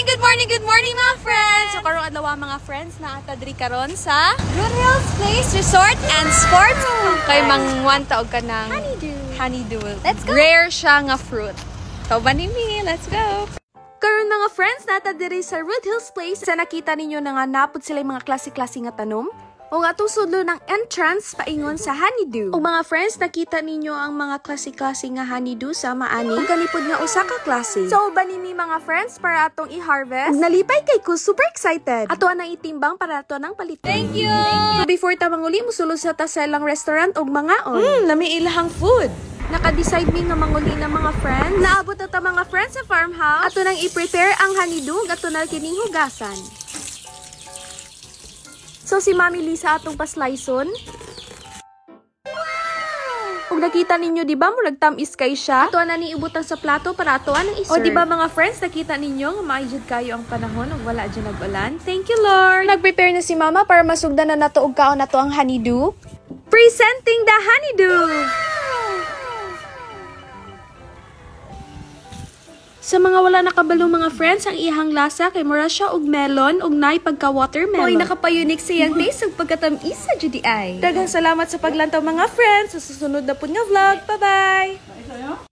good morning mga friends! So karong adlaw mga friends na atadri karon sa Root Hills Place Resort and Sports. Kay mangwan taog ka ng honeydew. Let's go! Rare siya nga fruit. So banimi, let's go! Karon mga friends nata diri sa Root Hills Place. Sa nakita ninyo na nga napod sila mga klase-klase nga tanom. O nga itong sudlo ng entrance paingon sa honeydew. O mga friends, nakita ninyo ang mga klase-klase nga honeydew sa maani. Ang ganipod nga usa ka klase. So, banimi mga friends para atong i-harvest. Ug nalipay kay ko, super excited. Ato na itimbang para ato nang paliton. Thank you! Before ta manguli, musulod sa taselang restaurant og mga lami ilahang food. Naka-decide mi nga manguli ng mga friends. Naabot ata mga friends sa farmhouse. Ato nang i-prepare ang honeydew, ato na kining hugasan. So, si Mami Lisa atong paslicon. Kung nakita ninyo, di ba, murag tamis kay siya. Ato na ni ibutan sa plato para ato ang iserve. O, di ba mga friends, nakita ninyo, maayjud kayo ang panahon ug wala dyan nag-ulan. Thank you, Lord! Nag-prepare na si Mama para masugdan na nato og kaon nato ang honeydew. Presenting the honeydew! Sa mga wala nakabalong mga friends, ang ihang lasa kay mura siya og melon og nay pagka-watermelon. Hoy, nakapayunik siyang taste ug pagkatamis sa judi ay. Daghang salamat sa paglantaw mga friends. Sa susunod na pud nga vlog. Bye-bye!